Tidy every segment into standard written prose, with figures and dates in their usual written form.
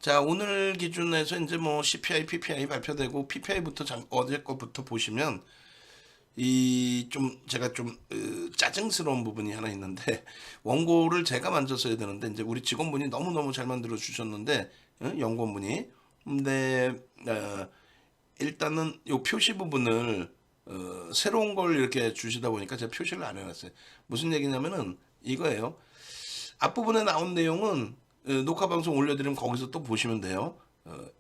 자, 오늘 기준에서 이제 뭐 CPI, PPI 발표되고 PPI부터 어제 거부터 보시면 이 좀 제가 좀 짜증스러운 부분이 하나 있는데 원고를 제가 만져 써야 되는데 이제 우리 직원분이 너무너무 잘 만들어 주셨는데 연구원분이 근데 일단은 요 표시 부분을 새로운 걸 이렇게 주시다 보니까 제가 표시를 안 해놨어요. 무슨 얘기냐면은 이거예요. 앞부분에 나온 내용은 녹화 방송 올려드리면 거기서 또 보시면 돼요.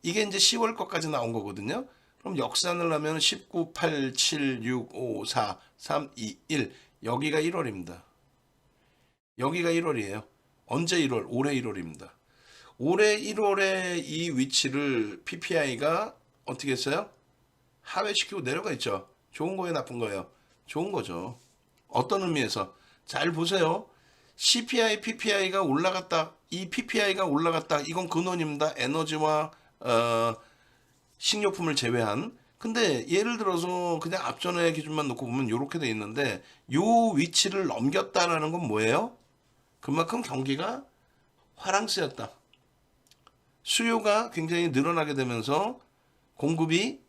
이게 이제 10월 것까지 나온 거거든요. 그럼 역산을 하면 19, 8, 7, 6, 5, 4, 3, 2, 1 여기가 1월입니다. 여기가 1월이에요. 언제 1월? 올해 1월입니다. 올해 1월에 이 위치를 PPI가 어떻게 했어요? 하회시키고 내려가 있죠. 좋은 거예요, 나쁜 거예요? 좋은 거죠. 어떤 의미에서? 잘 보세요. CPI, PPI가 올라갔다. 이 PPI가 올라갔다. 이건 근원입니다. 에너지와 식료품을 제외한. 근데 예를 들어서 그냥 앞전의 기준만 놓고 보면 이렇게 돼 있는데 요 위치를 넘겼다라는 건 뭐예요? 그만큼 경기가 화랑스였다. 수요가 굉장히 늘어나게 되면서 공급이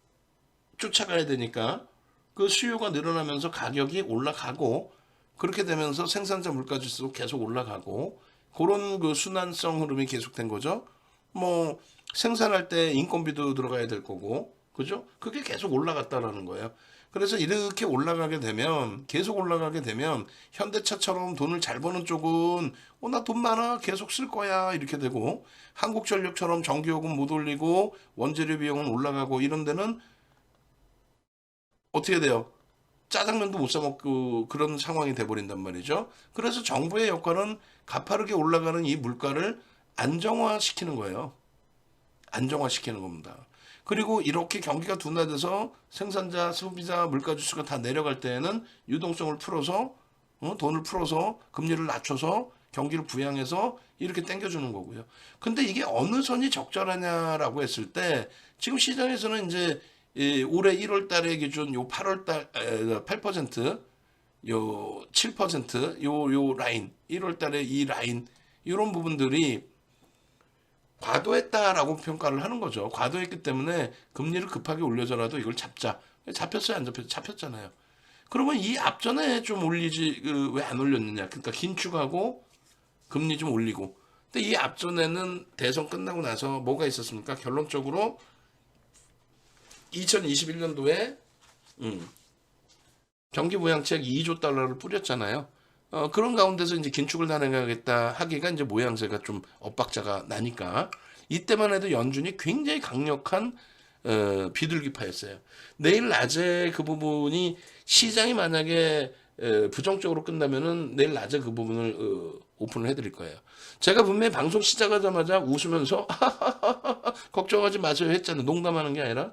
쫓아가야 되니까 그 수요가 늘어나면서 가격이 올라가고 그렇게 되면서 생산자 물가지수도 계속 올라가고 그런 그 순환성 흐름이 계속된 거죠. 뭐 생산할 때 인건비도 들어가야 될 거고 그죠? 그게 계속 올라갔다라는 거예요. 그래서 이렇게 올라가게 되면 계속 올라가게 되면 현대차처럼 돈을 잘 버는 쪽은 나 돈 많아 계속 쓸 거야 이렇게 되고 한국전력처럼 전기요금 못 올리고 원재료 비용은 올라가고 이런 데는 어떻게 돼요? 짜장면도 못 사 먹고 그런 상황이 돼버린단 말이죠. 그래서 정부의 역할은 가파르게 올라가는 이 물가를 안정화시키는 거예요. 안정화시키는 겁니다. 그리고 이렇게 경기가 둔화돼서 생산자, 소비자, 물가 지수가 다 내려갈 때에는 유동성을 풀어서 돈을 풀어서 금리를 낮춰서 경기를 부양해서 이렇게 당겨주는 거고요. 근데 이게 어느 선이 적절하냐라고 했을 때 지금 시장에서는 이제 올해 1월 달에 기준 요 8월 달 8%, 요 7%, 요 라인, 1월 달에 이 라인 이런 부분들이 과도했다라고 평가를 하는 거죠. 과도했기 때문에 금리를 급하게 올려서라도 이걸 잡자. 잡혔어요, 안 잡혔어요? 잡혔잖아요. 그러면 이 앞전에 좀 올리지 왜 안 올렸느냐? 그러니까 긴축하고 금리 좀 올리고. 근데 이 앞전에는 대선 끝나고 나서 뭐가 있었습니까? 결론적으로 2021년도에 경기부양책 2조 달러를 뿌렸잖아요. 그런 가운데서 이제 긴축을 단행하겠다 하기가 이제 모양새가 좀 엇박자가 나니까 이때만 해도 연준이 굉장히 강력한 비둘기파였어요. 내일 낮에 그 부분이 시장이 만약에 부정적으로 끝나면은 내일 낮에 그 부분을 오픈을 해드릴 거예요. 제가 분명히 방송 시작하자마자 웃으면서 걱정하지 마세요 했잖아요. 농담하는 게 아니라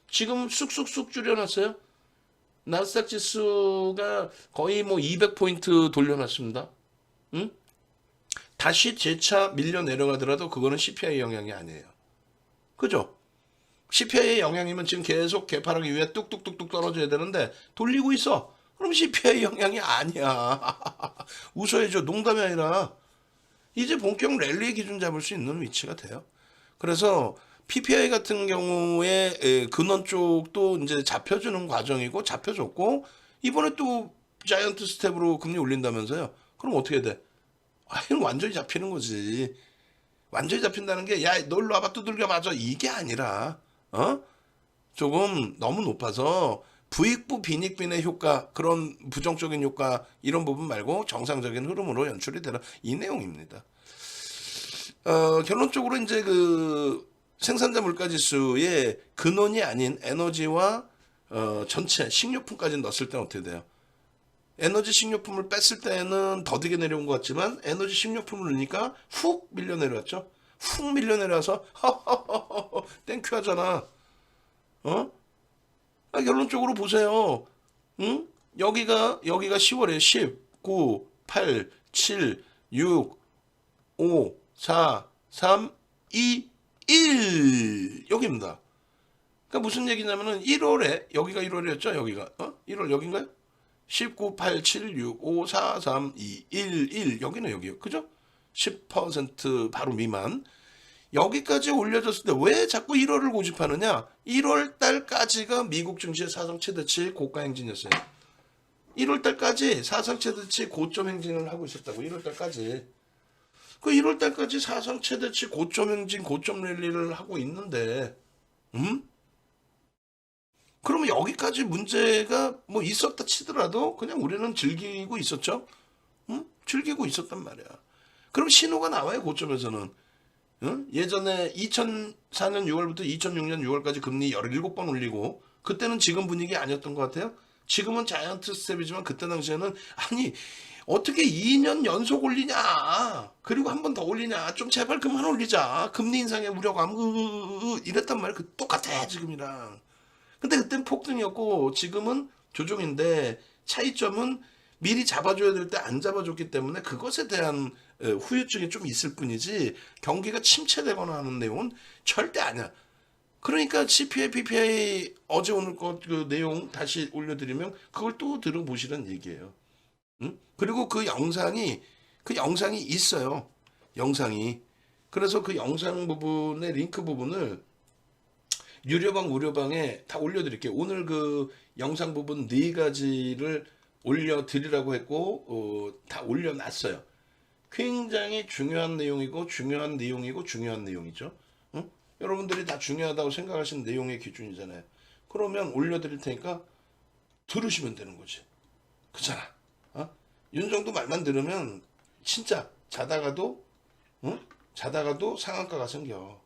지금 쑥쑥쑥 줄여놨어요. 나스닥 지수가 거의 뭐 200포인트 돌려놨습니다. 응? 다시 재차 밀려 내려가더라도 그거는 CPI 영향이 아니에요. 그죠? CPI의 영향이면 지금 계속 개파락이 위에 뚝뚝뚝뚝 떨어져야 되는데 돌리고 있어. 그럼 CPI 영향이 아니야. 웃어야죠. 농담이 아니라 이제 본격 랠리의 기준 잡을 수 있는 위치가 돼요. 그래서 PPI 같은 경우에 근원 쪽도 이제 잡혀주는 과정이고 잡혀줬고 이번에 또 자이언트 스텝으로 금리 올린다면서요. 그럼 어떻게 돼? 이건 완전히 잡히는 거지. 완전히 잡힌다는 게 야, 너 일로 와봐 두들겨 맞아 이게 아니라 조금 너무 높아서 부익부 빈익빈의 효과 그런 부정적인 효과 이런 부분 말고 정상적인 흐름으로 연출이 되라 이 내용입니다. 결론적으로 이제 그 생산자 물가지수의 근원이 아닌 에너지와 전체 식료품까지 넣었을 때는 어떻게 돼요? 에너지 식료품을 뺐을 때는 더디게 내려온 것 같지만 에너지 식료품을 넣으니까 훅 밀려 내려왔죠. 훅 밀려 내려와서 땡큐 하잖아. 어? 결론적으로 보세요. 응? 여기가 10월에 10, 9, 8, 7, 6, 5, 4, 3, 2, 1 여기입니다. 그러니까 무슨 얘기냐면은 1월에 여기가 1월이었죠. 여기가 1월 여긴가요? 19, 8, 7, 6, 5, 4, 3, 2, 1 여기는 여기요. 그죠? 10% 바로 미만. 여기까지 올려줬을 때 왜 자꾸 1월을 고집하느냐? 1월 달까지가 미국 증시의 사상 최대치 고가 행진이었어요. 1월 달까지 사상 최대치 고점 행진을 하고 있었다고. 1월 달까지. 그 1월 달까지 사상 최대치 고점 행진, 고점 랠리를 하고 있는데, 그러면 여기까지 문제가 뭐 있었다 치더라도 그냥 우리는 즐기고 있었죠. 즐기고 있었단 말이야. 그럼 신호가 나와요, 고점에서는. 예전에 2004년 6월부터 2006년 6월까지 금리 17번 올리고, 그때는 지금 분위기 아니었던 것 같아요. 지금은 자이언트 스텝이지만 그때 당시에는 아니 어떻게 2년 연속 올리냐, 그리고 한 번 더 올리냐, 좀 제발 그만 올리자, 금리 인상의 우려감 이랬단 말이야. 똑같아 지금이랑. 근데 그땐 폭등이었고 지금은 조정인데, 차이점은 미리 잡아줘야 될 때 안 잡아줬기 때문에 그것에 대한 후유증이 좀 있을 뿐이지, 경기가 침체되거나 하는 내용은 절대 아니야. 그러니까 CPI, PPI 어제 오늘 것 그 내용 다시 올려드리면 그걸 또 들어보시란 얘기예요. 그리고 그 영상이 있어요. 영상이. 그래서 그 영상 부분의 링크 부분을 유료방 무료방에 다 올려드릴게요. 오늘 그 영상 부분 4가지를 올려드리라고 했고 다 올려놨어요. 굉장히 중요한 내용이고 중요한 내용이고 중요한 내용이죠. 여러분들이 다 중요하다고 생각하시는 내용의 기준이잖아요. 그러면 올려드릴 테니까 들으시면 되는 거지. 그잖아. 윤정도 말만 들으면 진짜 자다가도 상한가가 생겨.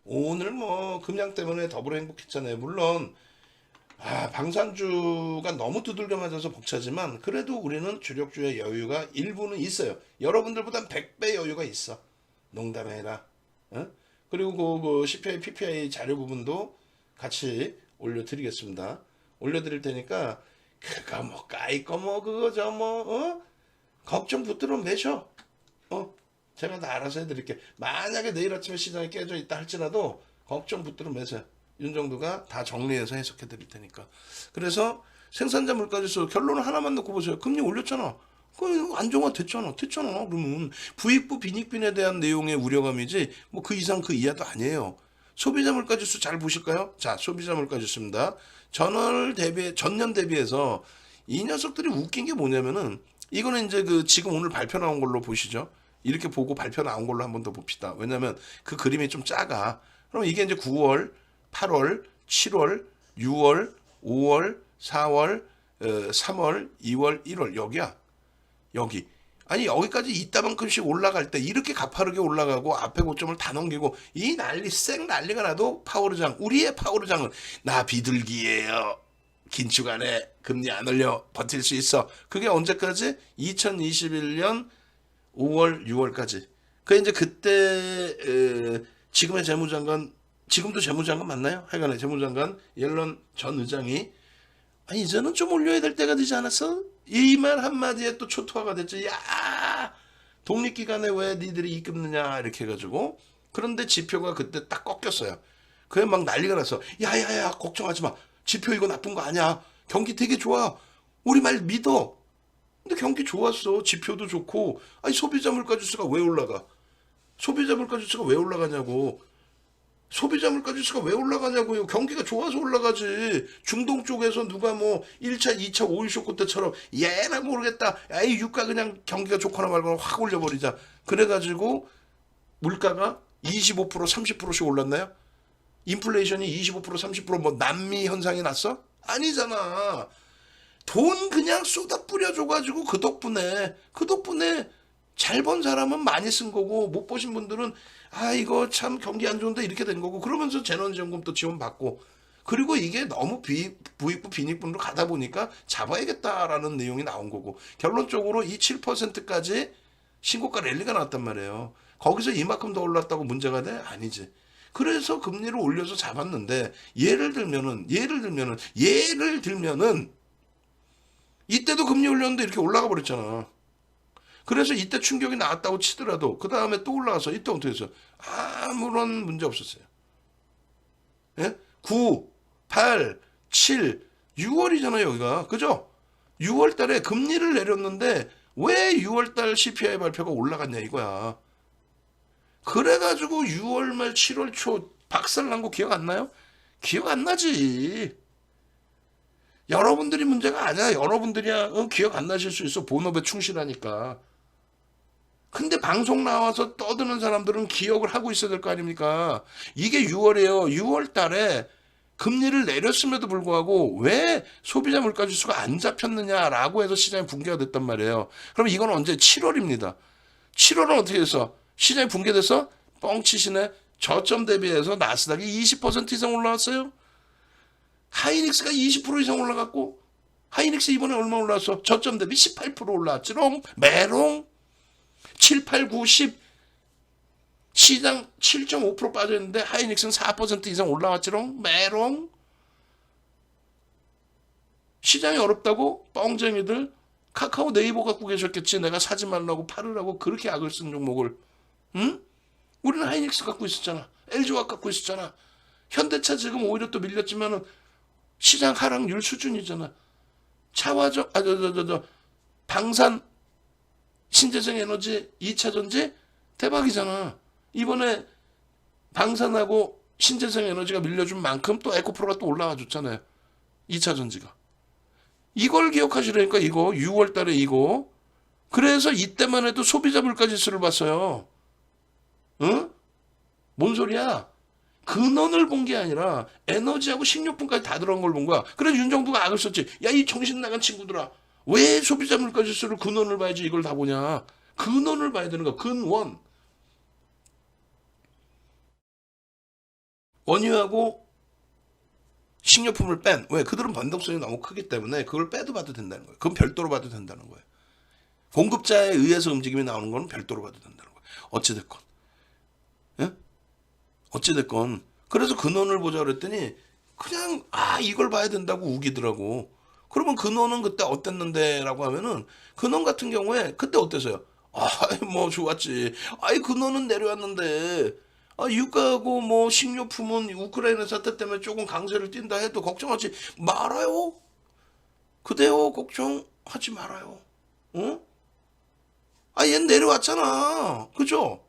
오늘 뭐 금양 때문에 더불어 행복했잖아요. 물론 방산주가 너무 두들겨 맞아서 벅차지만 그래도 우리는 주력주의 여유가 일부는 있어요. 여러분들보단 100배 여유가 있어. 농담해라. 그리고 그 CPI, PPI 자료 부분도 같이 올려드리겠습니다. 올려드릴 테니까 그거 뭐 까이거 뭐 그거 저 뭐 걱정 붙들어 매셔. 제가 다 알아서 해드릴게. 만약에 내일 아침에 시장이 깨져 있다 할지라도 걱정 붙들어 매세요. 윤정도가 다 정리해서 해석해 드릴 테니까. 그래서 생산자 물가지수 결론을 하나만 놓고 보세요. 금리 올렸잖아. 그 안정화 됐잖아. 그러면 부익부 빈익빈에 대한 내용의 우려감이지 뭐 그 이상 그 이하도 아니에요. 소비자 물가지수 잘 보실까요? 자, 소비자 물가지수입니다. 전년 대비해서 이 녀석들이 웃긴 게 뭐냐면은, 이거는 이제 그 지금 오늘 발표 나온 걸로 보시죠. 이렇게 보고 발표 나온 걸로 한 번 더 봅시다. 왜냐면 그 그림이 좀 작아. 그럼 이게 이제 9월, 8월, 7월, 6월, 5월, 4월, 3월, 2월, 1월 여기야. 여기. 아니 여기까지 이따만큼씩 올라갈 때 이렇게 가파르게 올라가고 앞에 고점을 다 넘기고 이 난리가 나도 파워르장, 우리의 파워르장은 나 비둘기예요. 긴축 안에 금리 안 올려 버틸 수 있어. 그게 언제까지? 2021년 5월, 6월까지. 그 이제 그때 지금의 재무장관, 지금도 재무장관 맞나요? 하여간에 재무장관 옐런 전 의장이 이제는 좀 올려야 될 때가 되지 않았어? 이 말 한마디에 또 초토화가 됐죠. 야, 독립기관에 왜 니들이 입금느냐 이렇게 해가지고. 그런데 지표가 그때 딱 꺾였어요. 그게 막 난리가 났어. 야야야 걱정하지 마. 지표 이거 나쁜 거 아니야. 경기 되게 좋아. 우리 말 믿어. 근데 경기 좋았어. 지표도 좋고. 소비자 물가지수가 왜 올라가? 소비자 물가지수가 왜 올라가냐고. 소비자 물가지수가 왜 올라가냐고요. 경기가 좋아서 올라가지. 중동 쪽에서 누가 뭐 1차, 2차 오일 쇼크 때처럼 얘나 모르겠다. 유가 그냥 경기가 좋거나 말거나 확 올려버리자. 그래가지고 물가가 25% 30%씩 올랐나요? 인플레이션이 25% 30%뭐 남미 현상이 났어? 아니잖아. 돈 그냥 쏟아 뿌려줘가지고 그 덕분에 잘 번 사람은 많이 쓴 거고 못 보신 분들은 이거 참 경기 안 좋은데 이렇게 된 거고, 그러면서 재난지원금 또 지원받고, 그리고 이게 너무 부익부 빈익분으로 가다 보니까 잡아야겠다라는 내용이 나온 거고, 결론적으로 이 7%까지 신고가 랠리가 나왔단 말이에요. 거기서 이만큼 더 올랐다고 문제가 돼? 아니지. 그래서 금리를 올려서 잡았는데, 예를 들면은 이때도 금리 올렸는데 이렇게 올라가 버렸잖아. 그래서 이때 충격이 나왔다고 치더라도 그 다음에 또 올라가서 이때 어떻게 했어요? 아무런 문제 없었어요. 예? 9, 8, 7, 6월이잖아요 여기가. 그죠? 6월 달에 금리를 내렸는데 왜 6월 달 CPI 발표가 올라갔냐 이거야. 그래가지고 6월 말 7월 초 박살난 거 기억 안 나요? 기억 안 나지. 여러분들이 문제가 아니야. 여러분들이야 기억 안 나실 수 있어. 본업에 충실하니까. 근데 방송 나와서 떠드는 사람들은 기억을 하고 있어야 될 거 아닙니까? 이게 6월이에요. 6월 달에 금리를 내렸음에도 불구하고 왜 소비자 물가 지수가 안 잡혔느냐라고 해서 시장이 붕괴가 됐단 말이에요. 그럼 이건 언제? 7월입니다. 7월은 어떻게 해서 시장이 붕괴돼서 뻥치시네. 저점 대비해서 나스닥이 20% 이상 올라왔어요. 하이닉스가 20% 이상 올라갔고, 하이닉스 이번에 얼마 올라왔어? 저점 대비 18% 올라왔지롱. 메롱. 7, 8, 9, 10 시장 7.5% 빠져있는데 하이닉스는 4% 이상 올라왔지롱. 메롱. 시장이 어렵다고 뻥쟁이들 카카오 네이버 갖고 계셨겠지. 내가 사지 말라고 팔으라고 그렇게 악을 쓴 종목을. 응? 우리는 하이닉스 갖고 있었잖아. LG화학 갖고 있었잖아. 현대차 지금 오히려 또 밀렸지만은 시장 하락률 수준이잖아. 차화적 방산 신재생 에너지 2차 전지 대박이잖아. 이번에 방산하고 신재생 에너지가 밀려준 만큼 또 에코프로가 또 올라와 줬잖아요. 2차 전지가. 이걸 기억하시라니까. 이거 6월 달에 이거. 그래서 이때만 해도 소비자 물가 지수를 봤어요. 응? 뭔 소리야? 근원을 본 게 아니라 에너지하고 식료품까지 다 들어간 걸 본 거야. 그래서 윤정부가 악을 썼지. 야, 이 정신 나간 친구들아. 왜 소비자 물가 지수를 근원을 봐야지 이걸 다 보냐. 근원을 봐야 되는 거야. 근원. 원유하고 식료품을 뺀. 왜? 그들은 변동성이 너무 크기 때문에 그걸 빼도 봐도 된다는 거예요. 그건 별도로 봐도 된다는 거예요. 공급자에 의해서 움직임이 나오는 건 별도로 봐도 된다는 거예요. 어찌됐건. 예? 어찌됐건. 그래서 근원을 보자 그랬더니 그냥 이걸 봐야 된다고 우기더라고. 그러면 근원은 그때 어땠는데 라고 하면은 근원 같은 경우에 그때 어땠어요? 뭐 좋았지. 근원은 내려왔는데 유가하고 뭐 식료품은 우크라이나 사태 때문에 조금 강세를 띈다 해도 걱정하지 말아요. 그대요 걱정하지 말아요. 어? 얘는 내려왔잖아. 그죠?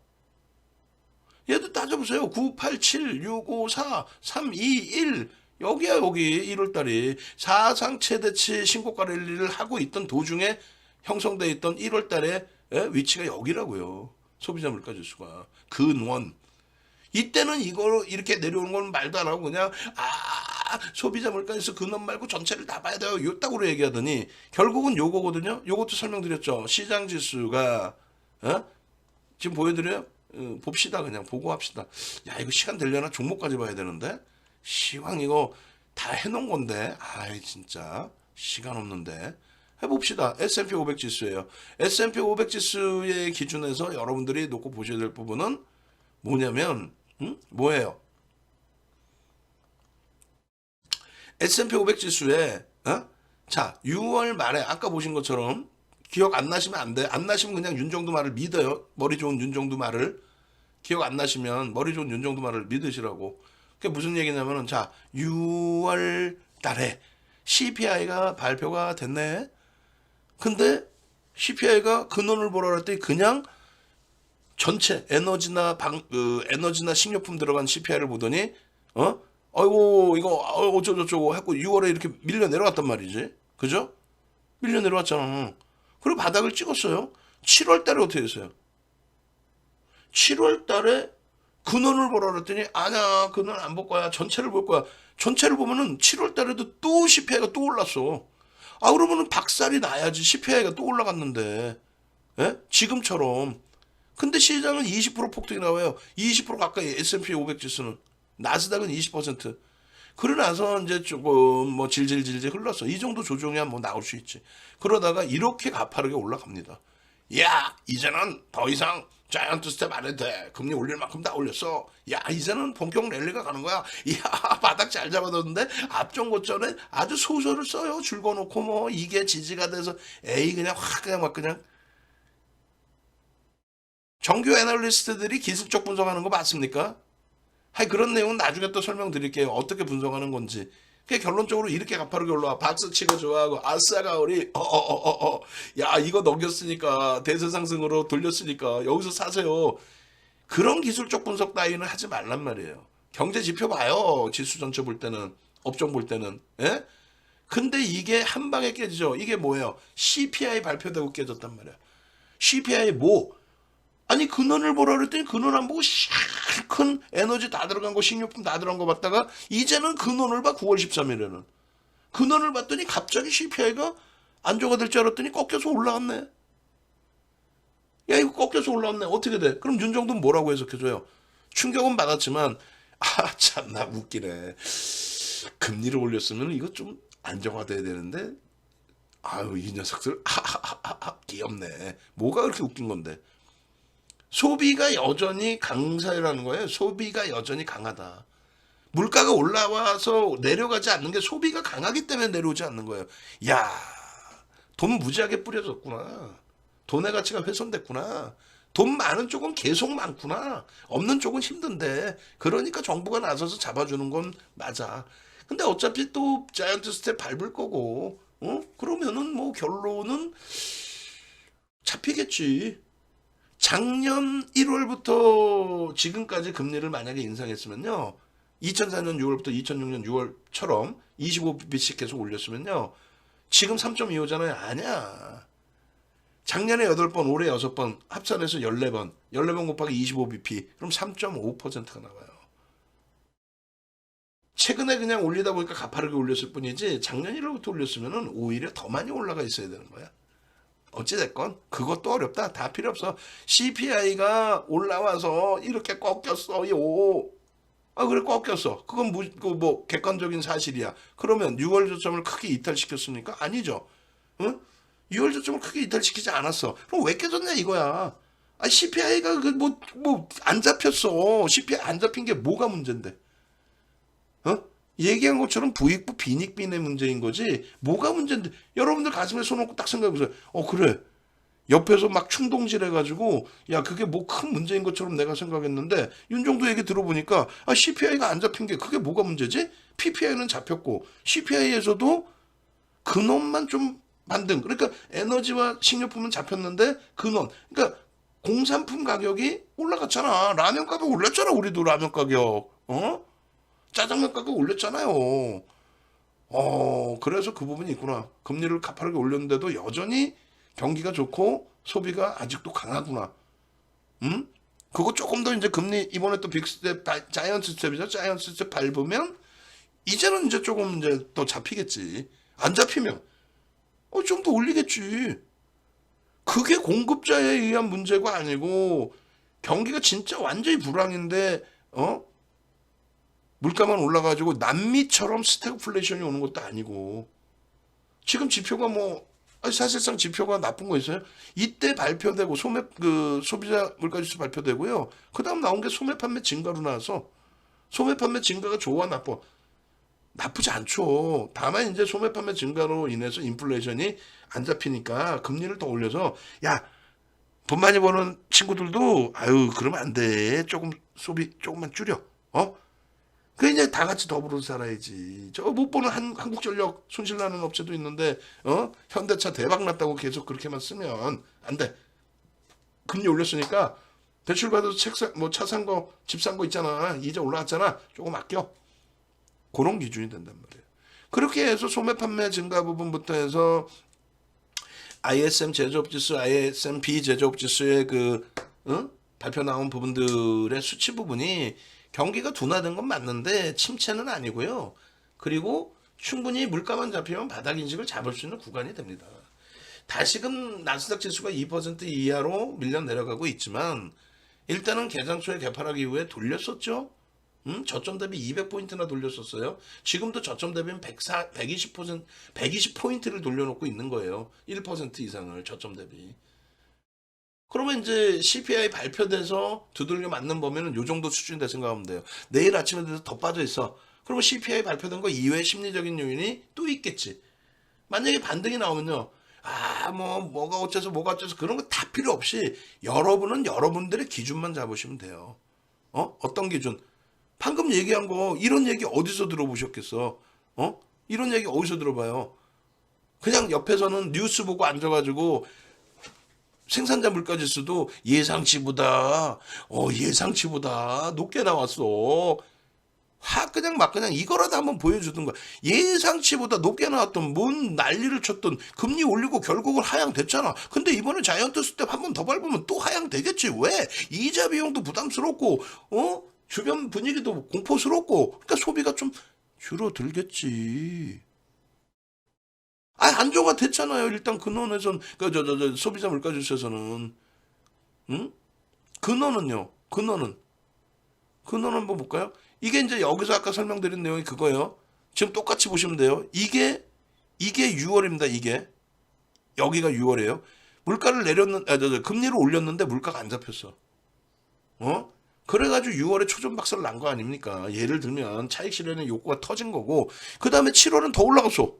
얘도 따져보세요. 9, 8, 7, 6, 5, 4, 3, 2, 1. 여기야 여기 1월달이 사상 최대치 신고가 랠리를 하고 있던 도중에 형성돼 있던 1월달에 위치가 여기라고요. 소비자 물가 지수가. 근원. 이때는 이걸 이렇게 내려오는 건 말도 안 하고 그냥 소비자 물가에서 근원 말고 전체를 다 봐야 돼요. 요따구로 얘기하더니 결국은 요거거든요. 요것도 설명드렸죠. 시장 지수가 지금 보여드려요? 봅시다. 그냥 보고 합시다. 야, 이거 시간 되려나? 종목까지 봐야 되는데 시황 이거 다 해놓은 건데 진짜 시간 없는데 해봅시다. S&P 500 지수예요. S&P 500 지수의 기준에서 여러분들이 놓고 보셔야 될 부분은 뭐냐면 뭐예요? S&P 500 지수에 자 6월 말에 아까 보신 것처럼 기억 안 나시면 안 돼. 안 나시면 그냥 윤정두 말을 믿어요. 머리 좋은 윤정두 말을. 기억 안 나시면 머리 좋은 윤정두 말을 믿으시라고. 그게 무슨 얘기냐면은 자 6월 달에 CPI가 발표가 됐네. 근데 CPI가 근원을 보라 그랬더니 그냥 전체 에너지나 에너지나 식료품 들어간 CPI를 보더니 아이고 이거 어쩌고저쩌고 했고 6월에 이렇게 밀려 내려갔단 말이지. 그죠? 밀려 내려왔잖아. 그리고 바닥을 찍었어요. 7월 달에 어떻게 됐어요? 7월 달에 근원을 보라 그랬더니 아니야 근원 안 볼 거야. 전체를 볼 거야. 전체를 보면은 7월 달에도 또 CPI가 또 올랐어. 그러면은 박살이 나야지. CPI가 또 올라갔는데. 예? 지금처럼. 근데 시장은 20% 폭등이 나와요. 20% 가까이 S&P 500 지수는. 나스닥은 20%. 그러고 나서 이제 조금 뭐 질질질질 흘렀어. 이 정도 조정이야 뭐 나올 수 있지. 그러다가 이렇게 가파르게 올라갑니다. 야, 이제는 더 이상 자이언트 스텝 안 해도 돼. 금리 올릴 만큼 다 올렸어. 야, 이제는 본격 랠리가 가는 거야. 야, 바닥 잘 잡아뒀는데 앞전 고점에 아주 소설을 써요. 줄 거놓고 뭐 이게 지지가 돼서 에이 그냥 확 그냥 막 그냥 정규 애널리스트들이 기술적 분석하는 거 맞습니까? 그런 내용은 나중에 또 설명드릴게요. 어떻게 분석하는 건지. 그 결론적으로 이렇게 가파르게 올라와. 박수 치고 좋아하고 아싸가 우리 야 이거 넘겼으니까 대세 상승으로 돌렸으니까 여기서 사세요. 그런 기술적 분석 따위는 하지 말란 말이에요. 경제 지표 봐요. 지수 전체 볼 때는, 업종 볼 때는. 예? 근데 이게 한 방에 깨지죠. 이게 뭐예요? CPI 발표되고 깨졌단 말이야. CPI 뭐? 아니 근원을 보라 그랬더니 근원 안 보고 큰 에너지 다 들어간 거, 식료품 다 들어간 거 봤다가 이제는 근원을 봐. 9월 13일에는. 근원을 봤더니 갑자기 CPI가 안정화 될 줄 알았더니 꺾여서 올라왔네. 야 이거 꺾여서 올라왔네. 어떻게 돼? 그럼 윤정도는 뭐라고 해석해줘요? 충격은 받았지만 아 참나 웃기네. 금리를 올렸으면 이거 좀 안정화돼야 되는데 아유 이 녀석들 하하하하 귀엽네. 뭐가 그렇게 웃긴 건데. 소비가 여전히 강세라는 거예요. 소비가 여전히 강하다. 물가가 올라와서 내려가지 않는 게 소비가 강하기 때문에 내려오지 않는 거예요. 야, 돈 무지하게 뿌려졌구나. 돈의 가치가 훼손됐구나. 돈 많은 쪽은 계속 많구나. 없는 쪽은 힘든데. 그러니까 정부가 나서서 잡아주는 건 맞아. 근데 어차피 또 자이언트 스텝 밟을 거고, 그러면은 뭐 결론은 잡히겠지. 작년 1월부터 지금까지 금리를 만약에 인상했으면요. 2004년 6월부터 2006년 6월처럼 25bp씩 계속 올렸으면요. 지금 3.25잖아요. 아니야. 작년에 8번, 올해 6번, 합산해서 14번. 14번 곱하기 25bp. 그럼 3.5%가 나와요. 최근에 그냥 올리다 보니까 가파르게 올렸을 뿐이지 작년 1월부터 올렸으면 오히려 더 많이 올라가 있어야 되는 거야. 어찌됐건 그것도 어렵다. 다 필요 없어. CPI가 올라와서 이렇게 꺾였어요. 아 그래 꺾였어. 그건 뭐 객관적인 사실이야. 그러면 6월 저점을 크게 이탈시켰습니까? 아니죠. 응? 6월 저점을 크게 이탈시키지 않았어. 그럼 왜 깨졌냐 이거야. 아 CPI가 그 뭐 안 잡혔어. CPI 안 잡힌 게 뭐가 문제인데? 어? 얘기한 것처럼 부익부 빈익빈의 문제인 거지 뭐가 문제인데 여러분들 가슴에 손 얹고 딱 생각해보세요. 그래 옆에서 막 충동질 해가지고 야 그게 뭐 큰 문제인 것처럼 내가 생각했는데 윤정도 얘기 들어보니까 아 CPI가 안 잡힌 게 그게 뭐가 문제지? PPI는 잡혔고 CPI에서도 근원만 좀 만든 그러니까 에너지와 식료품은 잡혔는데 근원 그러니까 공산품 가격이 올라갔잖아. 라면 가격 올랐잖아. 우리도 라면 가격 짜장면 가격 올렸잖아요. 그래서 그 부분이 있구나. 금리를 가파르게 올렸는데도 여전히 경기가 좋고 소비가 아직도 강하구나. 그거 조금 더 이제 금리 이번에 또 빅스텝 자이언트 스텝이죠. 자이언트 스텝 밟으면 이제는 이제 조금 이제 더 잡히겠지. 안 잡히면 좀 더 올리겠지. 그게 공급자에 의한 문제가 아니고 경기가 진짜 완전히 불황인데 물가만 올라가지고 남미처럼 스태그플레이션이 오는 것도 아니고 지금 지표가 뭐 사실상 지표가 나쁜 거 있어요? 이때 발표되고 소비자 물가지수 발표되고요. 그다음 나온 게 소매 판매 증가로 나와서 소매 판매 증가가 좋아 나빠? 나쁘지 않죠. 다만 이제 소매 판매 증가로 인해서 인플레이션이 안 잡히니까 금리를 더 올려서 야 돈 많이 버는 친구들도 아유 그러면 안 돼. 조금 소비 조금만 줄여. 그 이제 다 같이 더불어 살아야지. 저 못 보는 한국전력 손실나는 업체도 있는데 현대차 대박 났다고 계속 그렇게만 쓰면 안 돼. 금리 올렸으니까 대출 받아서 차 산 거, 집 산 거 있잖아. 이제 올라왔잖아. 조금 아껴. 그런 기준이 된단 말이에요. 그렇게 해서 소매 판매 증가 부분부터 해서 ISM 제조업 지수, ISM 비제조업 지수의 발표 나온 부분들의 수치 부분이 경기가 둔화된 건 맞는데 침체는 아니고요. 그리고 충분히 물가만 잡히면 바닥 인식을 잡을 수 있는 구간이 됩니다. 다시금 나스닥 지수가 2% 이하로 밀려 내려가고 있지만 일단은 개장 초에 개파락 이후에 돌렸었죠. 저점 대비 200포인트나 돌렸었어요. 지금도 저점 대비는 120포인트를 돌려놓고 있는 거예요. 1% 이상을 저점 대비. 그러면 이제 CPI 발표돼서 두들겨 맞는 범위는 요 정도 수준이다 생각하면 돼요. 내일 아침에 돼서 더 빠져 있어. 그러면 CPI 발표된 거 이외에 심리적인 요인이 또 있겠지. 만약에 반등이 나오면요. 뭐가 어째서 그런 거 다 필요 없이 여러분은 여러분들의 기준만 잡으시면 돼요. 어떤 기준? 방금 얘기한 거 이런 얘기 어디서 들어보셨겠어? 이런 얘기 어디서 들어봐요? 그냥 옆에서는 뉴스 보고 앉아가지고 생산자 물가지수도 예상치보다 높게 나왔어. 그냥 막 그냥 이거라도 한번 보여주던 거야. 예상치보다 높게 나왔던 뭔 난리를 쳤던 금리 올리고 결국은 하향됐잖아. 근데 이번에 자이언트 스텝 한 번 더 밟으면 또 하향되겠지. 왜? 이자 비용도 부담스럽고 주변 분위기도 공포스럽고 그러니까 소비가 좀 줄어들겠지. 안정화 됐잖아요. 일단 근원에선 소비자 물가지수에서는. 응? 근원은 한번 볼까요? 이게 이제 여기서 아까 설명드린 내용이 그거예요. 지금 똑같이 보시면 돼요. 이게 6월입니다. 이게 여기가 6월이에요. 물가를 금리를 올렸는데 물가가 안 잡혔어. 그래가지고 6월에 초전박살 난 거 아닙니까? 예를 들면 차익 실현의 욕구가 터진 거고, 그 다음에 7월은 더 올라갔어.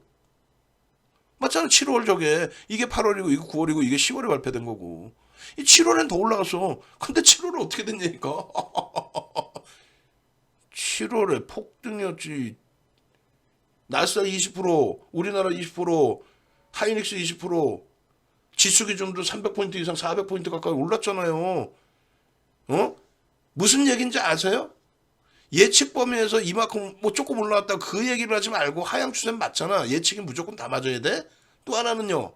맞잖아. 7월 저게 이게 8월이고 이게 9월이고 이게 10월에 발표된 거고. 이 7월엔 더 올라갔어. 근데 7월은 어떻게 됐냐니까. 7월에 폭등이었지. 나스닥 20%, 우리나라 20%, 하이닉스 20%, 지수 기준도 300포인트 이상 400포인트 가까이 올랐잖아요. 무슨 얘기인지 아세요? 예측 범위에서 이만큼 뭐 조금 올라왔다 그 얘기를 하지 말고 하향 추세는 맞잖아. 예측이 무조건 다 맞아야 돼. 또 하나는요.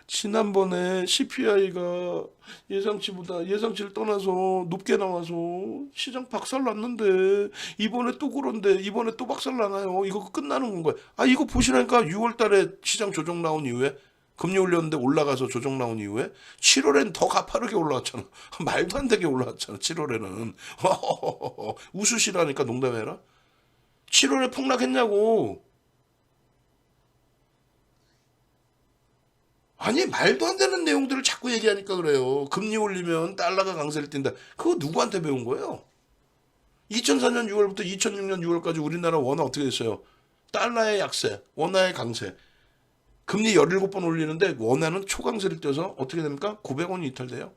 지난번에 CPI가 예상치를 떠나서 높게 나와서 시장 박살 났는데 이번에 또 그런데 이번에 또 박살 나나요? 이거 끝나는 건가요? 이거 보시라니까 6월 달에 시장 조정 나온 이후에 금리 올렸는데 올라가서 조정 나온 이후에 7월엔 더 가파르게 올라왔잖아. 말도 안 되게 올라왔잖아. 7월에는. 웃으시라니까 농담해라. 7월에 폭락했냐고. 말도 안 되는 내용들을 자꾸 얘기하니까 그래요. 금리 올리면 달러가 강세를 띈다. 그거 누구한테 배운 거예요? 2004년 6월부터 2006년 6월까지 우리나라 원화 어떻게 됐어요? 달러의 약세, 원화의 강세. 금리 17번 올리는데 원화는 초강세를 띄어서 어떻게 됩니까? 900원이 이탈돼요.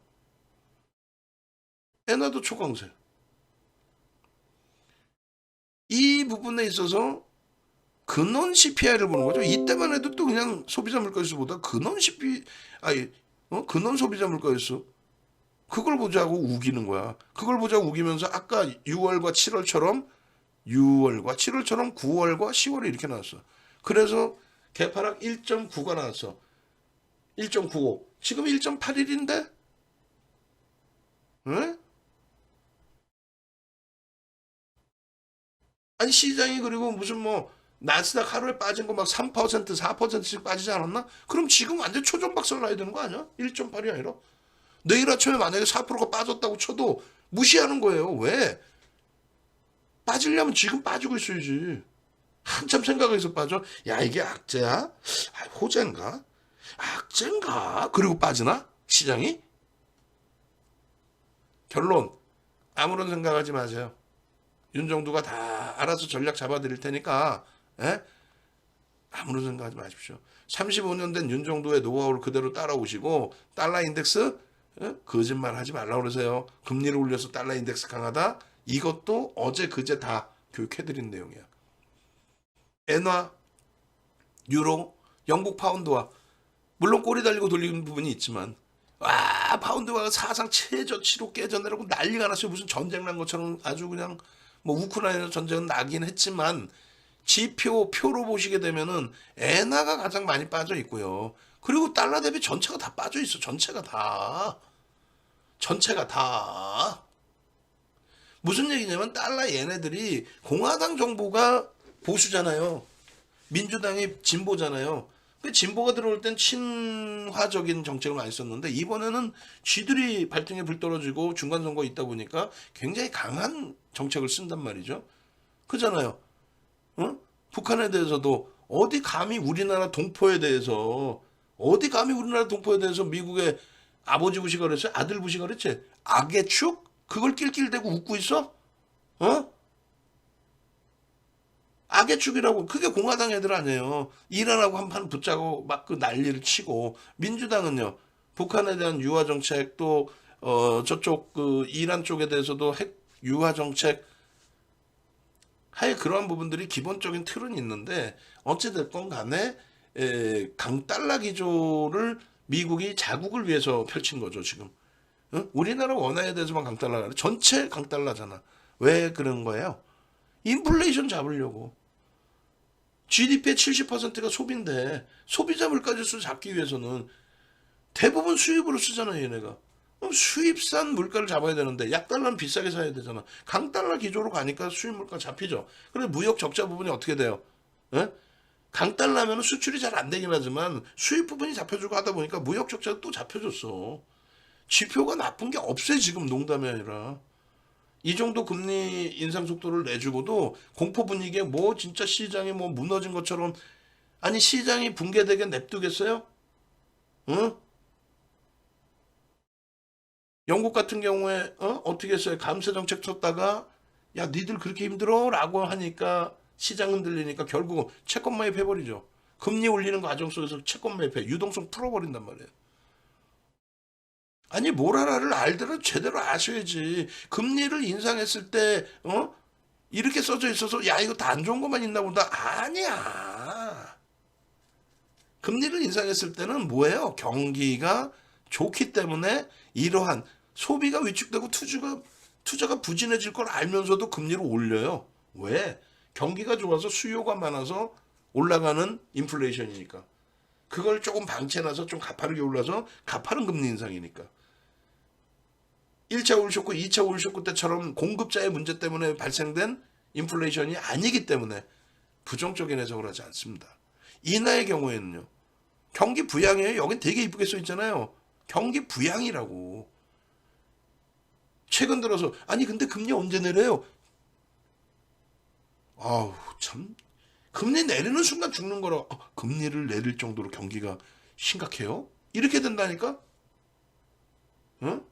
엔화도 초강세. 이 부분에 있어서 근원 CPI를 보는 거죠. 이때만 해도 또 그냥 소비자 물가지수보다 근원 근원 소비자 물가지수 그걸 보자고 우기는 거야. 그걸 보자고 우기면서 아까 6월과 7월처럼 9월과 10월이 이렇게 나왔어. 그래서 개파락 1.9가 나왔어. 1.95. 지금 1.81인데? 응? 시장이 그리고 무슨 뭐 나스닥 하루에 빠진 거 막 3%, 4%씩 빠지지 않았나? 그럼 지금 완전 초전박살 나야 되는 거 아니야? 1.8이 아니라? 내일 아침에 만약에 4%가 빠졌다고 쳐도 무시하는 거예요. 왜? 빠지려면 지금 빠지고 있어야지. 한참 생각해서 빠져. 야, 이게 악재야? 호재인가? 악재인가? 그리고 빠지나? 시장이? 결론. 아무런 생각하지 마세요. 윤정두가 다 알아서 전략 잡아드릴 테니까 아무런 생각하지 마십시오. 35년 된 윤정두의 노하우를 그대로 따라오시고 달러 인덱스 거짓말 하지 말라고 그러세요. 금리를 올려서 달러 인덱스 강하다. 이것도 어제 그제 다 교육해드린 내용이야. 엔화, 유로, 영국 파운드화 물론 꼬리 달리고 돌리는 부분이 있지만 파운드화가 사상 최저치로 깨져내라고 난리가 났어요. 무슨 전쟁 난 것처럼 아주 그냥 뭐 우크라이나 전쟁은 나긴 했지만 표로 보시게 되면은 엔화가 가장 많이 빠져 있고요. 그리고 달러 대비 전체가 다 빠져 있어. 전체가 다. 무슨 얘기냐면 달러 얘네들이 공화당 정부가 보수잖아요. 민주당이 진보잖아요. 그 진보가 들어올 땐 친화적인 정책을 많이 썼는데 이번에는 쥐들이 발등에 불 떨어지고 중간 선거 있다 보니까 굉장히 강한 정책을 쓴단 말이죠. 그잖아요. 북한에 대해서도 어디 감히 우리나라 동포에 대해서 미국의 아버지 부시가 그랬어요? 아들 부시가 그랬지? 악의 축? 그걸 낄낄대고 웃고 있어? 악의 축이라고 그게 공화당 애들 아니에요. 이란하고 한판 붙자고 막 그 난리를 치고 민주당은요. 북한에 대한 유화 정책 또 저쪽 그 이란 쪽에 대해서도 핵 유화 정책 하여 그러한 부분들이 기본적인 틀은 있는데 어찌됐건 간에 강달러 기조를 미국이 자국을 위해서 펼친 거죠, 지금. 응? 우리나라 원화에 대해서만 강달러가 전체 강달러잖아. 왜 그런 거예요? 인플레이션 잡으려고. GDP의 70%가 소비인데 소비자 물가지수 잡기 위해서는 대부분 수입으로 쓰잖아요, 얘네가. 그럼 수입산 물가를 잡아야 되는데 약달러는 비싸게 사야 되잖아. 강달러 기조로 가니까 수입 물가 잡히죠. 그래 무역 적자 부분이 어떻게 돼요? 예? 강달러면 수출이 잘 안 되긴 하지만 수입 부분이 잡혀주고 하다 보니까 무역 적자가 또 잡혀줬어. 지표가 나쁜 게 없어요, 지금. 농담이 아니라. 이 정도 금리 인상 속도를 내주고도 공포 분위기에 뭐 진짜 시장이 뭐 무너진 것처럼, 아니 시장이 붕괴되게 냅두겠어요? 응? 영국 같은 경우에 어떻게 했어요? 감세 정책 쳤다가 야 니들 그렇게 힘들어? 라고 하니까 시장 흔들리니까 결국 채권 매입해버리죠. 금리 올리는 과정 속에서 채권 매입해 유동성 풀어버린단 말이에요. 아니 뭘 하나를 알더라도 제대로 아셔야지. 금리를 인상했을 때 이렇게 써져 있어서 야 이거 다 안 좋은 것만 있나 보다. 아니야. 금리를 인상했을 때는 뭐예요? 경기가 좋기 때문에 이러한 소비가 위축되고 투자가 부진해질 걸 알면서도 금리를 올려요. 왜? 경기가 좋아서 수요가 많아서 올라가는 인플레이션이니까. 그걸 조금 방치해놔서 좀 가파르게 올라서 가파른 금리 인상이니까. 1차 오일 쇼크, 2차 오일 쇼크 때처럼 공급자의 문제 때문에 발생된 인플레이션이 아니기 때문에 부정적인 해석을 하지 않습니다. 인하의 경우에는요. 경기 부양이에요. 여긴 되게 이쁘게 써 있잖아요. 경기 부양이라고. 최근 들어서 아니 근데 금리 언제 내려요? 아우 참. 금리 내리는 순간 죽는 거라. 금리를 내릴 정도로 경기가 심각해요? 이렇게 된다니까? 응?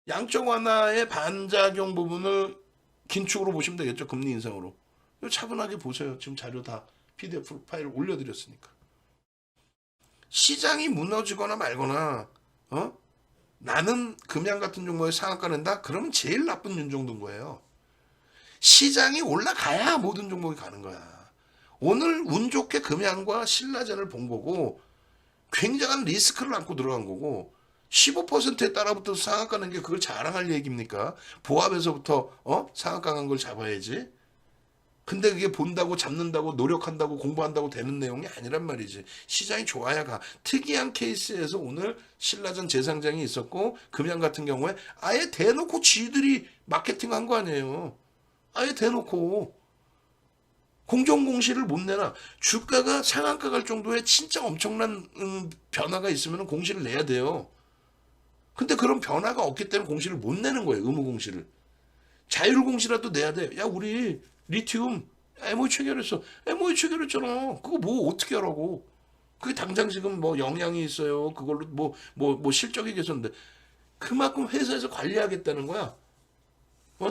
양적 완화의 반작용 부분을 긴축으로 보시면 되겠죠. 금리 인상으로. 차분하게 보세요. 지금 자료 다 PDF 파일 올려드렸으니까. 시장이 무너지거나 말거나 나는 금양 같은 종목에 상한가 낸다? 그러면 제일 나쁜 윤종도인 거예요. 시장이 올라가야 모든 종목이 가는 거야. 오늘 운 좋게 금양과 신라젠을 본 거고 굉장한 리스크를 안고 들어간 거고 15%에 따라붙어서 상한가 낸 게 그걸 자랑할 얘기입니까? 보합에서부터 상한가 간 걸 잡아야지. 근데 그게 본다고 잡는다고 노력한다고 공부한다고 되는 내용이 아니란 말이지. 시장이 좋아야 가. 특이한 케이스에서 오늘 신라전 재상장이 있었고 금양 같은 경우에 아예 대놓고 지들이 마케팅한 거 아니에요. 아예 대놓고 공정공시를 못 내나. 주가가 상한가 갈 정도의 진짜 엄청난 변화가 있으면 공시를 내야 돼요. 근데 그런 변화가 없기 때문에 공시를 못 내는 거예요. 의무 공시를. 자율 공시라도 내야 돼. 야 우리 리튬 MOU 체결했어. MOU 체결했잖아. 그거 뭐 어떻게 하라고. 그게 당장 지금 뭐 영향이 있어요. 그걸로 뭐 실적이 개선돼. 그만큼 회사에서 관리하겠다는 거야.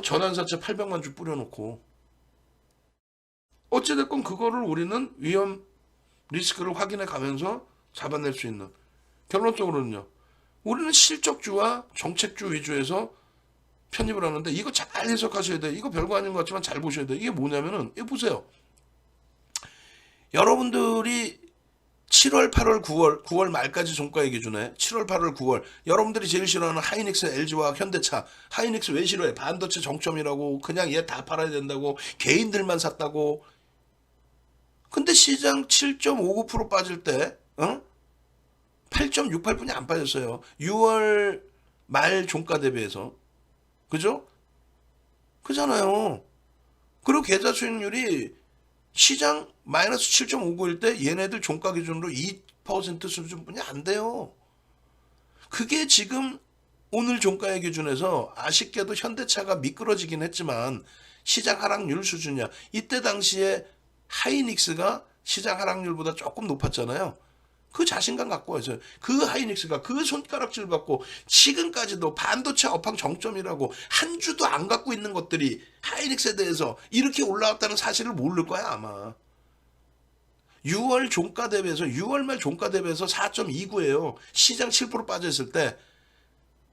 전환사채 800만 주 뿌려놓고. 어찌됐건 그거를 우리는 위험 리스크를 확인해 가면서 잡아낼 수 있는. 결론적으로는요. 우리는 실적주와 정책주 위주에서 편입을 하는데 이거 잘 해석하셔야 돼요. 이거 별거 아닌 것 같지만 잘 보셔야 돼요. 이게 뭐냐면은 이거 보세요. 여러분들이 7월, 8월, 9월 말까지 종가의 기준에 7월, 8월, 9월 여러분들이 제일 싫어하는 하이닉스, LG와 현대차. 하이닉스 왜 싫어해? 반도체 정점이라고 그냥 얘 다 팔아야 된다고 개인들만 샀다고. 근데 시장 7.59% 빠질 때 8.68분이 안 빠졌어요. 6월 말 종가 대비해서. 그죠? 그잖아요. 그리고 계좌 수익률이 시장 마이너스 7.59일 때 얘네들 종가 기준으로 2% 수준뿐이 안 돼요. 그게 지금 오늘 종가의 기준에서 아쉽게도 현대차가 미끄러지긴 했지만 시장 하락률 수준이야. 이때 당시에 하이닉스가 시장 하락률보다 조금 높았잖아요. 그 자신감 갖고 와서 그 하이닉스가 그 손가락질 받고 지금까지도 반도체 업황 정점이라고 한 주도 안 갖고 있는 것들이 하이닉스에 대해서 이렇게 올라왔다는 사실을 모를 거야 아마. 6월 종가 대비해서 6월 말 종가 대비해서 4.29예요. 시장 7% 빠져있을 때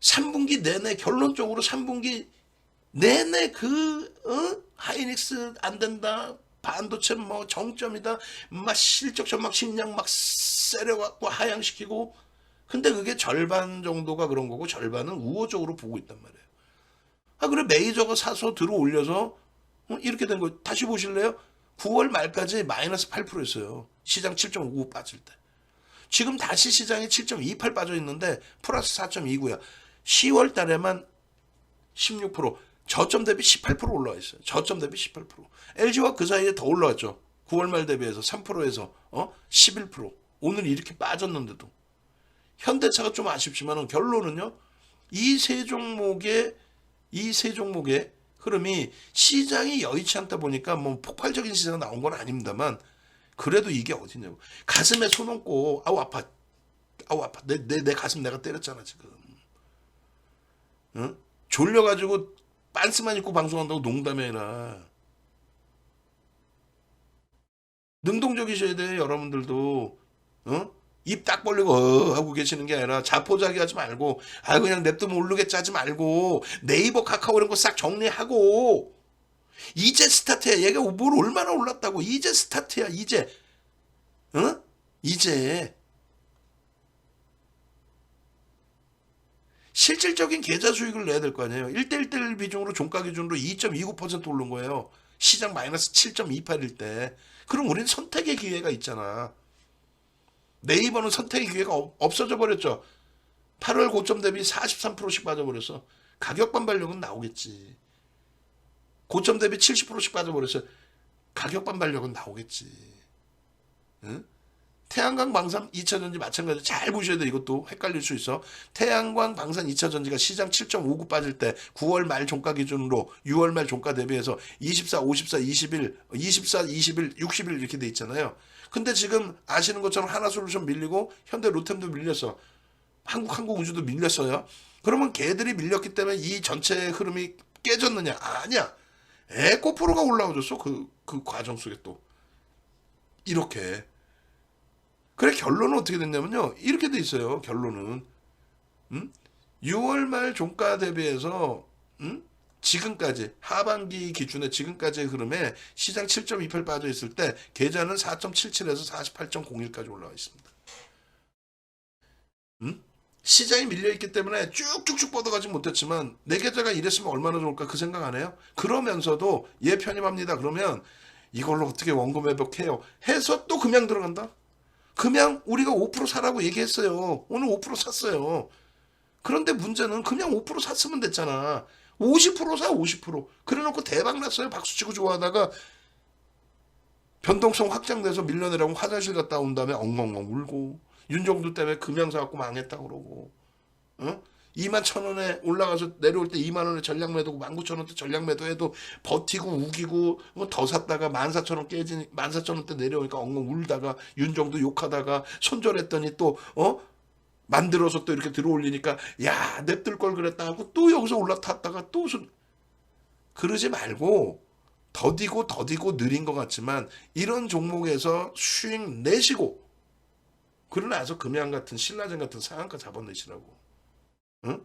3분기 내내 결론적으로 3분기 내내 하이닉스 안 된다. 반도체 뭐 정점이다. 막 실적 전망 식량 막 세려갖고 하향시키고. 근데 그게 절반 정도가 그런 거고 절반은 우호적으로 보고 있단 말이에요. 아, 그래 메이저가 사서 들어 올려서 이렇게 된 거 다시 보실래요? 9월 말까지 마이너스 8%였어요. 시장 7.59 빠질 때. 지금 다시 시장이 7.28 빠져 있는데 플러스 4.29야. 10월 달에만 16%, 저점 대비 18% 올라와 있어요. 저점 대비 18%. LG와 그 사이에 더 올라왔죠. 9월 말 대비해서 3%에서 11%. 오늘 이렇게 빠졌는데도. 현대차가 좀 아쉽지만 결론은요. 이 세 종목의 흐름이 시장이 여의치 않다 보니까 뭐 폭발적인 시장이 나온 건 아닙니다만 그래도 이게 어디냐고. 가슴에 손 얹고 아우 아파. 아우 아파. 내 가슴 내가 때렸잖아 지금. 응? 졸려가지고 빤스만 입고 방송한다고 농담이 아니라 능동적이셔야 돼 여러분들도. 입 딱 벌리고 하고 계시는 게 아니라 자포자기 하지 말고 그냥 냅두면 오르겠지 하지 말고 네이버 카카오 이런 거 싹 정리하고 이제 스타트야. 얘가 뭘 얼마나 올랐다고. 이제 스타트야 이제. 이제 실질적인 계좌 수익을 내야 될 거 아니에요. 1대1대1 비중으로 종가 기준으로 2.29% 오른 거예요. 시장 마이너스 7.28일 때. 그럼 우린 선택의 기회가 있잖아. 네이버는 선택의 기회가 없어져 버렸죠. 8월 고점 대비 43%씩 빠져버렸어. 가격 반발력은 나오겠지. 고점 대비 70%씩 빠져버렸어. 가격 반발력은 나오겠지. 응? 태양광 방산 2차전지 마찬가지. 잘 보셔야 돼. 이것도 헷갈릴 수 있어. 태양광 방산 2차전지가 시장 7.59 빠질 때 9월 말 종가 기준으로 6월 말 종가 대비해서 24, 54, 20일, 24, 20일, 60일 이렇게 돼 있잖아요. 근데 지금 아시는 것처럼 하나솔루션 밀리고 현대 로템도 밀렸어. 한국우주도 밀렸어요. 그러면 걔들이 밀렸기 때문에 이 전체 흐름이 깨졌느냐? 아니야. 에코프로가 올라와줬어. 그 과정 속에 또. 이렇게. 그래 결론은 어떻게 됐냐면요. 이렇게 돼 있어요. 결론은 6월 말 종가 대비해서 지금까지 하반기 기준에 지금까지의 흐름에 시장 7.28 빠져 있을 때 계좌는 4.77에서 48.01까지 올라와 있습니다. 시장이 밀려있기 때문에 쭉쭉쭉 뻗어가지 못했지만 내 계좌가 이랬으면 얼마나 좋을까 그 생각 안 해요? 그러면서도 얘 편입합니다. 그러면 이걸로 어떻게 원금 회복해요? 해서 또 금양 들어간다? 금양 우리가 5% 사라고 얘기했어요. 오늘 5% 샀어요. 그런데 문제는 그냥 5% 샀으면 됐잖아. 50% 사, 50%. 그래 놓고 대박 났어요. 박수치고 좋아하다가 변동성 확장돼서 밀려내라고 화장실 갔다 온 다음에 엉엉엉 울고 윤정두 때문에 금양 사갖고 망했다 그러고 2만 1,000원에 올라가서 내려올 때 2만 원에 전략 매도고 19,000원대 전략 매도해도 버티고 우기고 더 샀다가 14,000원 깨지니 14,000원대 내려오니까 엉엉 울다가 윤정도 욕하다가 손절했더니 또 만들어서 또 이렇게 들어올리니까 야 냅둘 걸 그랬다 하고 또 여기서 올라탔다가 또 그러지 말고 더디고 느린 것 같지만 이런 종목에서 수익 내시고 그러나서 금양 같은 신라젠 같은 상한가 잡아내시라고. 응?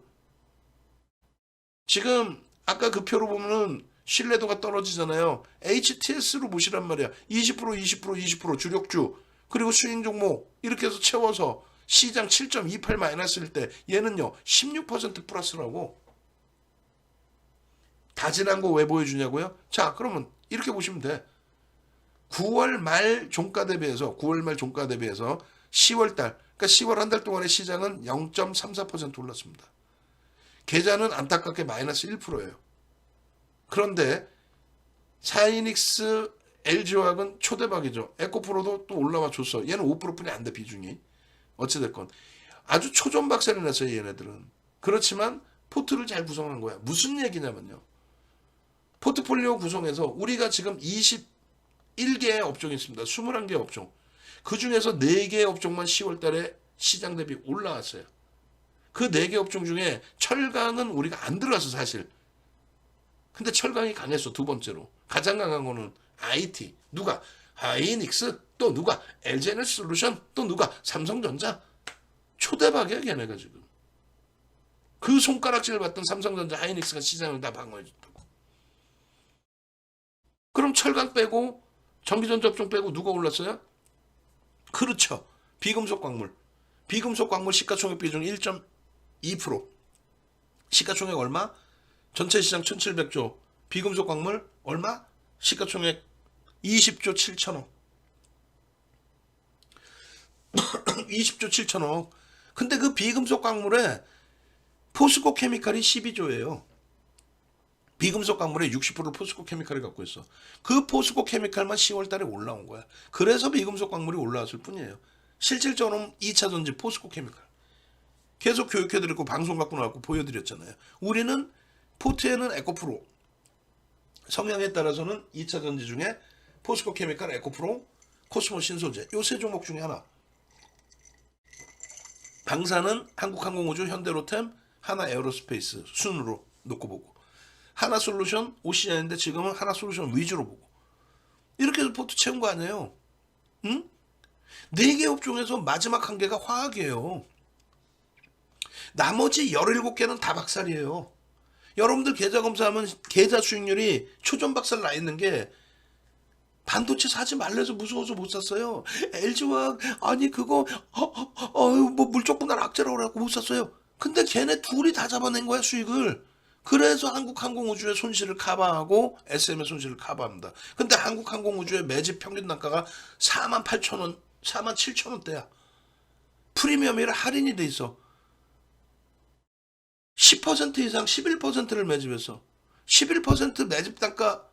지금 아까 그 표로 보면은 신뢰도가 떨어지잖아요. HTS로 보시란 말이야. 20%, 20%, 20% 주력주 그리고 수익 종목 이렇게 해서 채워서 시장 7.28 마이너스일 때 얘는요 16% 플러스라고. 다진한 거 왜 보여주냐고요? 자 그러면 이렇게 보시면 돼. 9월 말 종가 대비해서 10월 달 그러니까 10월 한 달 동안의 시장은 0.34% 올랐습니다. 계좌는 안타깝게 마이너스 1%예요. 그런데 사이닉스, LG화학은 초대박이죠. 에코프로도 또 올라와 줬어. 얘는 5%뿐이 안 돼 비중이. 어찌됐건 아주 초전박살이 났어요 얘네들은. 그렇지만 포트를 잘 구성한 거야. 무슨 얘기냐면요. 포트폴리오 구성에서 우리가 지금 21개의 업종이 있습니다. 21개의 업종. 그 중에서 4개의 업종만 10월 달에 시장 대비 올라왔어요. 그 4개 업종 중에 철강은 우리가 안 들어가서 사실. 근데 철강이 강했어. 두 번째로. 가장 강한 거는 IT. 누가? 하이닉스. 또 누가? LG에너지솔루션. 또 누가? 삼성전자. 초대박이야 걔네가 지금. 그 손가락질을 받던 삼성전자 하이닉스가 시장을 다 방어해줬다고. 그럼 철강 빼고 전기전 접종 빼고 누가 올랐어요? 그렇죠. 비금속 광물. 비금속 광물 시가총액 비중 1.2%. 시가총액 얼마? 전체 시장 1700조. 비금속 광물 얼마? 시가총액 20조 7천억. 20조 7천억. 근데 그 비금속 광물에 포스코 케미칼이 12조예요. 비금속 광물의 60%를 포스코 케미칼이 갖고 있어. 그 포스코 케미칼만 10월 달에 올라온 거야. 그래서 비금속 광물이 올라왔을 뿐이에요. 실질적으로는 2차 전지 포스코 케미칼. 계속 교육해드리고 방송 갖고 나왔고 보여드렸잖아요. 우리는 포트에는 에코프로, 성향에 따라서는 2차 전지 중에 포스코 케미칼, 에코프로, 코스모 신소재 요 세 종목 중에 하나. 방사는 한국항공우주, 현대로템, 하나에어로스페이스 순으로 놓고 보고, 하나솔루션, 오시안인데 지금은 하나솔루션 위주로 보고, 이렇게 해서 포트 채운 거 아니에요. 응? 4개 업종에서 마지막 한 개가 화학이에요. 나머지 17개는 다 박살이에요. 여러분들 계좌 검사하면 계좌 수익률이 초전 박살 나 있는 게, 반도체 사지 말래서 무서워서 못 샀어요. LG화학 아니 그거 뭐 물적 분할 악재라고 그래갖고 못 샀어요. 근데 걔네 둘이 다 잡아낸 거야 수익을. 그래서 한국항공우주의 손실을 커버하고 SM의 손실을 커버합니다. 근데 한국항공우주의 매집 평균 단가가 48,000원, 47,000원대야. 프리미엄이라 할인이 돼 있어. 10% 이상 11%를 매집해서 11% 매집 단가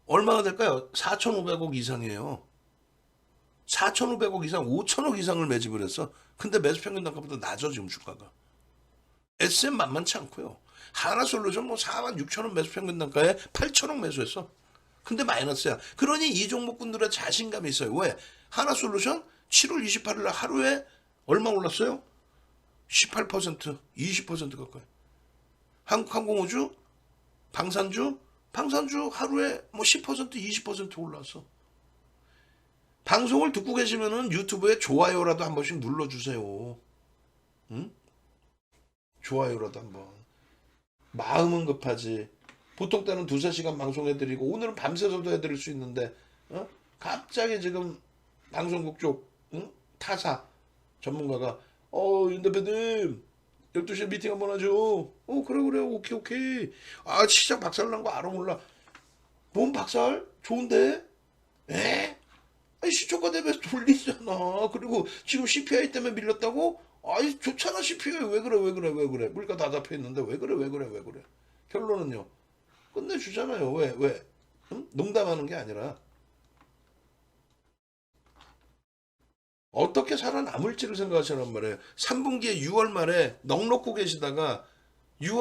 얼마가 될까요? 4,500억 이상이에요. 4,500억 이상, 5천억 이상을 매집을 했어. 근데 매수 평균 단가보다 낮아 지금 주가가. SM 만만치 않고요. 하나솔루션 뭐 46,000원 매수 평균 단가에 8,000억 매수했어. 근데 마이너스야. 그러니 이 종목분들의 자신감이 있어요. 왜? 하나솔루션 7월 28일 날 하루에 얼마 올랐어요? 18%, 20% 가까이. 한국항공우주, 방산주 하루에 뭐 10%, 20% 올랐어. 방송을 듣고 계시면은 유튜브에 좋아요라도 한 번씩 눌러주세요. 응? 좋아요라도 한번. 마음은 급하지. 보통 때는 2-3시간 방송해드리고 오늘은 밤새서도 해드릴 수 있는데 갑자기 지금 방송국 쪽 타사 전문가가 윤 대표님 12시에 미팅 한번 하죠. 그래 오케이. 아 시장 박살난 거 알아 몰라. 뭔 박살? 좋은데? 에? 아니 시초가 대비해서 돌리잖아. 그리고 지금 CPI 때문에 밀렸다고? 아이 좋잖아 CPI. 왜 그래. 물가 다 잡혀있는데 왜 그래. 결론은요. 끝내주잖아요. 왜? 농담하는 게 아니라 어떻게 살아남을지를 생각하시란 말이에요. 3분기에 6월 말에 넋 놓고 계시다가 7,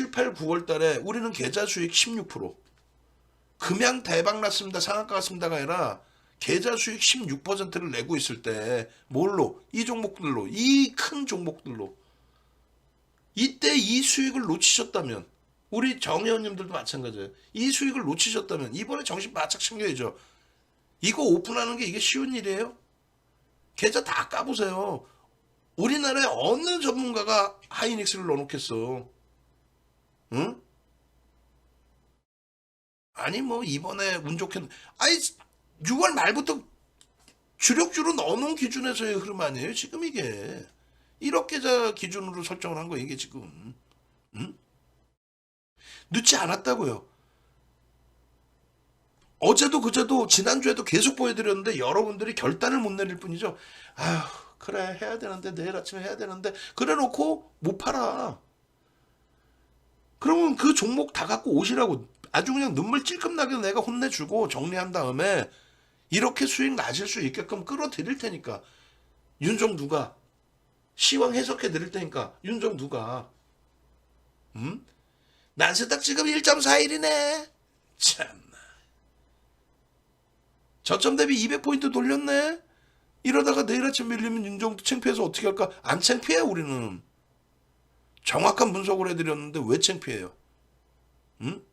8, 9월 달에 우리는 계좌 수익 16%. 금양 대박 났습니다. 상한가 갔습니다가 아니라 계좌 수익 16%를 내고 있을 때 뭘로? 이 종목들로. 이 큰 종목들로. 이때 이 수익을 놓치셨다면 우리 정혜원님들도 마찬가지예요. 이 수익을 놓치셨다면 이번에 정신 바짝 챙겨야죠. 이거 오픈하는 게 이게 쉬운 일이에요? 계좌 다 까보세요. 우리나라에 어느 전문가가 하이닉스를 넣어놓겠어? 응? 아니 뭐 이번에 운 좋게 아니 6월 말부터 주력주로 넣어놓은 기준에서의 흐름 아니에요? 지금 이게 1억 계좌 기준으로 설정을 한 거예요 이게 지금. 응? 늦지 않았다고요. 어제도 그제도 지난주에도 계속 보여드렸는데 여러분들이 결단을 못 내릴 뿐이죠. 아휴 그래 해야 되는데 내일 아침에 해야 되는데 그래 놓고 못 팔아. 그러면 그 종목 다 갖고 오시라고 아주 그냥 눈물 찔끔 나게 내가 혼내주고 정리한 다음에 이렇게 수익 나실 수 있게끔 끌어드릴 테니까 윤정두가 시황 해석해 드릴 테니까 윤정두가 난세닥 지금 1.41이네 참 저점 대비 200포인트 돌렸네. 이러다가 내일 아침 밀리면 윤정두 창피해서 어떻게 할까? 안 창피해 우리는. 정확한 분석을 해드렸는데 왜 창피해요? 응?